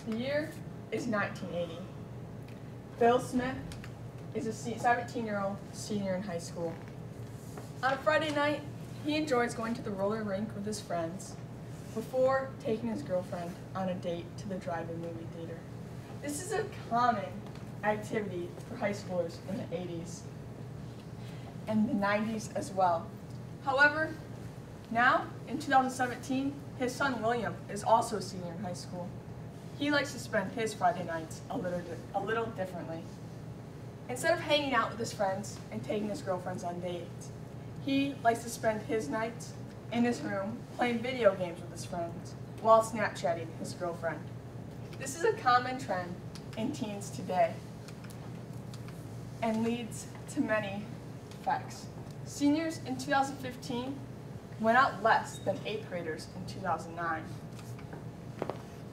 The year is 1980. Bill Smith is a 17-year-old senior in high school. On a Friday night, he enjoys going to the roller rink with his friends before taking his girlfriend on a date to the drive-in movie theater. This is a common activity for high schoolers in the 80s and the 90s as well. However, now in 2017, his son William is also a senior in high school. He likes to spend his Friday nights a little differently. Instead of hanging out with his friends and taking his girlfriends on dates, he likes to spend his nights in his room playing video games with his friends while Snapchatting his girlfriend. This is a common trend in teens today and leads to many effects. Seniors in 2015 went out less than 8th graders in 2009.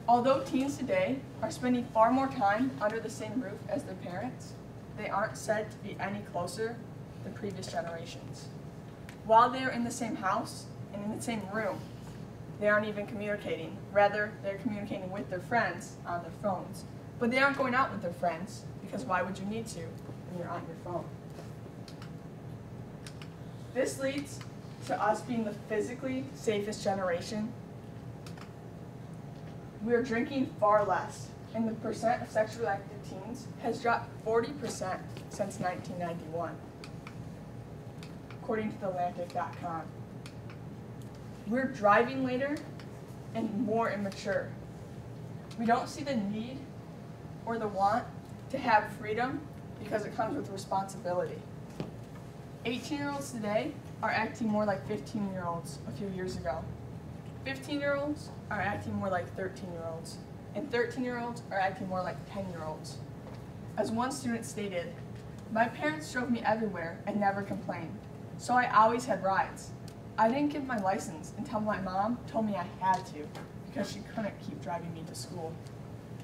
Although teens today are spending far more time under the same roof as their parents, they aren't said to be any closer than previous generations. While they are in the same house and in the same room, they aren't even communicating. Rather, they're communicating with their friends on their phones. But they aren't going out with their friends, because why would you need to when you're on your phone? This leads to us being the physically safest generation. We are drinking far less, and the percent of sexually active teens has dropped 40% since 1991, according to TheAtlantic.com. We're driving later and more immature. We don't see the need or the want to have freedom because it comes with responsibility. 18-year-olds today are acting more like 15-year-olds a few years ago. 15-year-olds are acting more like 13-year-olds, and 13-year-olds are acting more like 10-year-olds. As one student stated, "My parents drove me everywhere and never complained, so I always had rides. I didn't get my license until my mom told me I had to because she couldn't keep driving me to school."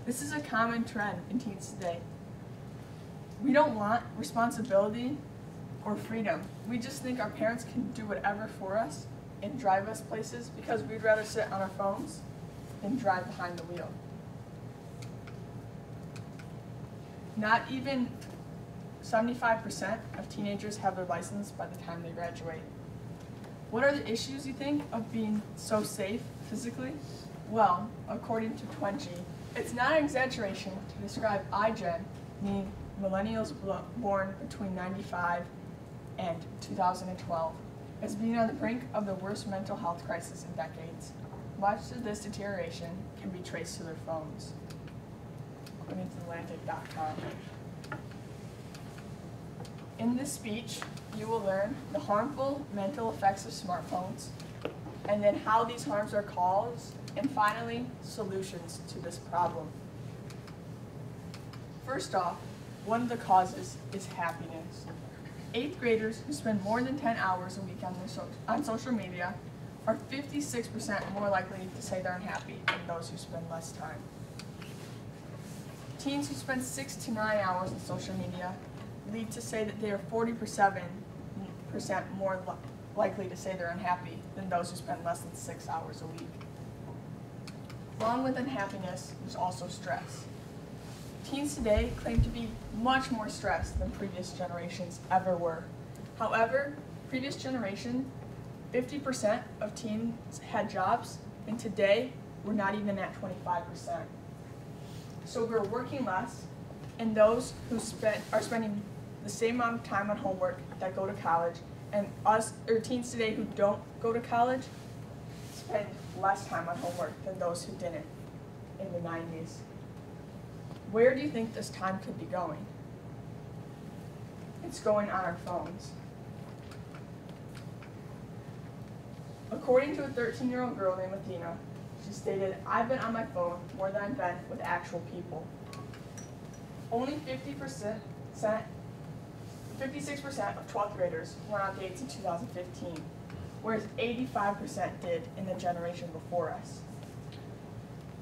This is a common trend in teens today. We don't want responsibility or freedom. We just think our parents can do whatever for us and drive us places because we'd rather sit on our phones than drive behind the wheel. Not even 75% of teenagers have their license by the time they graduate. What are the issues, you think, of being so safe physically? Well, according to Twenty, it's not an exaggeration to describe iGen, meaning millennials born between 95 and 2012, as being on the brink of the worst mental health crisis in decades. Much of this deterioration can be traced to their phones, according to Atlantic.com. In this speech, you will learn the harmful mental effects of smartphones, and then how these harms are caused, and finally, solutions to this problem. First off, one of the causes is happiness. 8th graders who spend more than 10 hours a week on social media are 56% more likely to say they're unhappy than those who spend less time. Teens who spend 6 to 9 hours on social media lead to say that they are 47% more likely to say they're unhappy than those who spend less than 6 hours a week. Along with unhappiness, there's also stress. Teens today claim to be much more stressed than previous generations ever were. However, previous generation, 50% of teens had jobs, and today we're not even at 25%. So we're working less, and those who are spending the same amount of time on homework that go to college, and teens today who don't go to college spend less time on homework than those who didn't in the 90s. Where do you think this time could be going? It's going on our phones. According to a 13-year-old girl named Athena, she stated, "I've been on my phone more than I've been with actual people." Only 56% of 12th graders went on dates in 2015, whereas 85% did in the generation before us.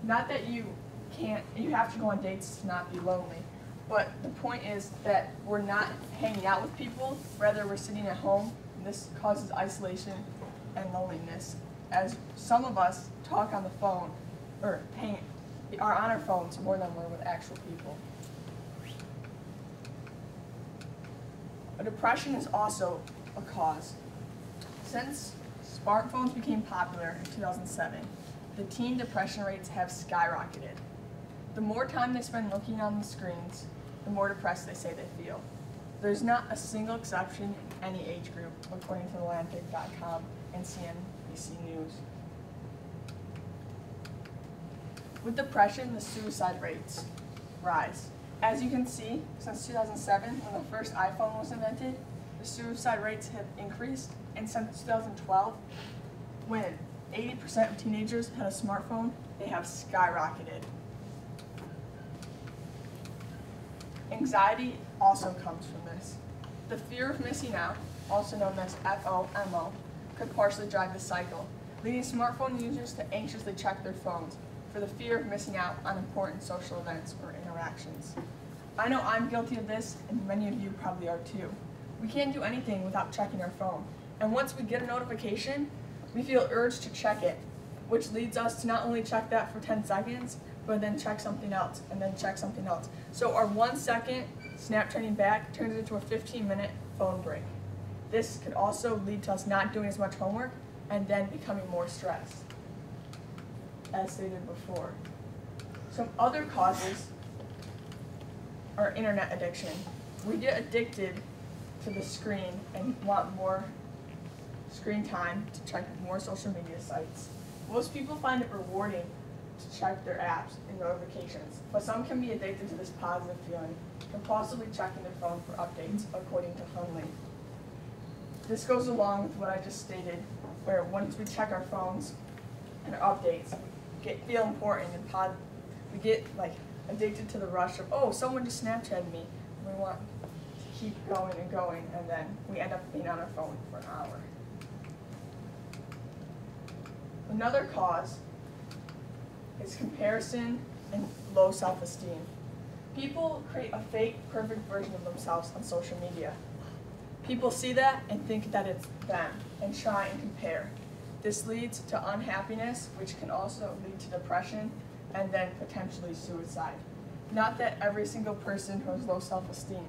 Not that you have to go on dates to not be lonely, but the point is that we're not hanging out with people, rather we're sitting at home, and this causes isolation and loneliness, as some of us talk on the phone, or are on our phones more than we're with actual people. Depression is also a cause. Since smartphones became popular in 2007, the teen depression rates have skyrocketed. The more time they spend looking on the screens, the more depressed they say they feel. There's not a single exception in any age group, according to Atlantic.com and CNBC News. With depression, the suicide rates rise. As you can see, since 2007, when the first iPhone was invented, the suicide rates have increased, and since 2012, when 80% of teenagers had a smartphone, they have skyrocketed. Anxiety also comes from this. The fear of missing out, also known as FOMO, could partially drive the cycle, leading smartphone users to anxiously check their phones for the fear of missing out on important social events or interactions. I know I'm guilty of this, and many of you probably are too. We can't do anything without checking our phone, and once we get a notification, we feel urged to check it, which leads us to not only check that for 10 seconds, but then check something else, and then check something else. So our 1 second Snapchatting back turns into a 15-minute phone break. This could also lead to us not doing as much homework and then becoming more stressed, as stated before. Some other causes are internet addiction. We get addicted to the screen and want more screen time to check more social media sites. Most people find it rewarding to check their apps and notifications, but some can be addicted to this positive feeling, compulsively checking their phone for updates, according to Hunley. This goes along with what I just stated, where once we check our phones and our updates, we feel important and we get addicted to the rush of, oh, someone just Snapchatted me. We want to keep going, and then we end up being on our phone for an hour. Another cause is comparison and low self-esteem. People create a fake, perfect version of themselves on social media. People see that and think that it's them and try and compare. This leads to unhappiness, which can also lead to depression and then potentially suicide. Not that every single person who has low self-esteem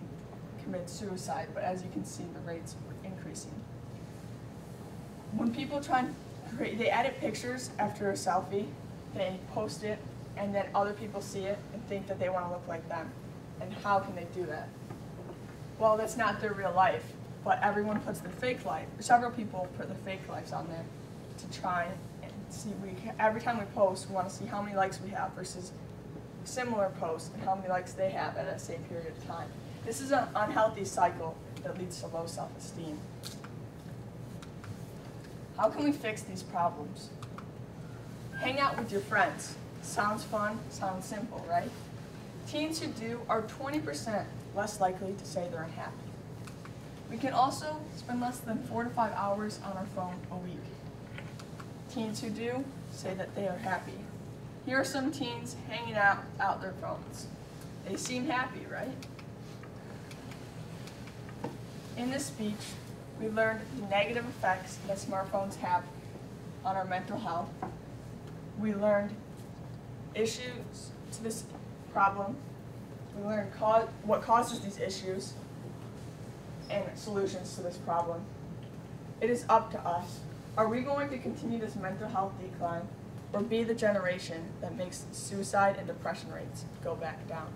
commits suicide, but as you can see, the rates are increasing. When people try and they edit pictures after a selfie, they post it, and then other people see it and think that they want to look like them. And how can they do that? Well, that's not their real life, but everyone puts their fake life. Several people put their fake lives on there to try and see. Every time we post, we want to see how many likes we have versus similar posts and how many likes they have at the same period of time. This is an unhealthy cycle that leads to low self-esteem. How can we fix these problems? Hang out with your friends. Sounds fun, sounds simple, right? Teens who do are 20% less likely to say they're unhappy. We can also spend less than 4 to 5 hours on our phone a week. Teens who do say that they are happy. Here are some teens hanging out without their phones. They seem happy, right? In this speech, we learned the negative effects that smartphones have on our mental health. We learned issues to this problem. We learned what causes these issues and solutions to this problem. It is up to us. Are we going to continue this mental health decline or be the generation that makes suicide and depression rates go back down?